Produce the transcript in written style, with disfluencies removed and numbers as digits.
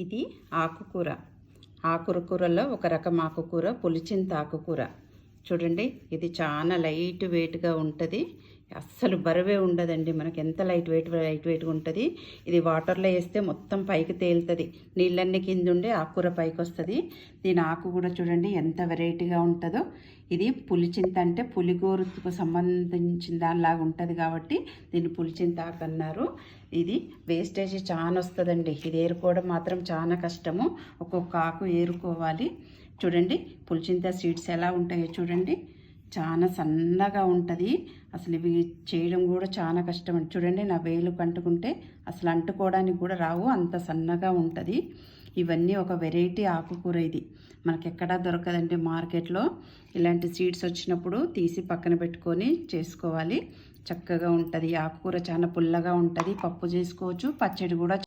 ఇది ఆకుకూర. ఆకుకూరలో ఒక రకం ఆకుకూర పులిచింత ఆకుకూర. చూడండి, ఇది చాలా లైట్ వెయిట్గా ఉంటుంది. అస్సలు బరువే ఉండదండి. మనకి ఎంత లైట్ వెయిట్గా ఉంటుంది. ఇది వాటర్లో వేస్తే మొత్తం పైకి తేలుతుంది. నీళ్ళన్నీ కింద ఉండే ఆకుకూర పైకి వస్తుంది. దీని ఆకు కూడా చూడండి ఎంత వెరైటీగా ఉంటుందో. ఇది పులిచింత అంటే పులిగోరుకు సంబంధించిన దానిలాగా ఉంటుంది కాబట్టి దీన్ని పులిచింత ఆకు అన్నారు. ఇది వేస్టేజ్ చాలా వస్తుందండి. ఇది ఏరుకోవడం మాత్రం చాలా కష్టము. ఒక్కొక్క ఆకు ఏరుకోవాలి. చూడండి పులిచింత సీడ్స్ ఎలా ఉంటాయో చూడండి. చాలా సన్నగా ఉంటుంది. అసలు ఇవి చేయడం కూడా చాలా కష్టం అండి. చూడండి, నా వేలు కంటుకుంటే అసలు అంటుకోవడానికి కూడా రావు, అంత సన్నగా ఉంటుంది. ఇవన్నీ ఒక వెరైటీ ఆకుకూర. ఇది మనకి ఎక్కడా దొరకదండి మార్కెట్లో. ఇలాంటి సీడ్స్ వచ్చినప్పుడు తీసి పక్కన పెట్టుకొని చేసుకోవాలి. చక్కగా ఉంటుంది. ఆకుకూర చాలా పుల్లగా ఉంటుంది. పప్పు చేసుకోవచ్చు, పచ్చడి కూడా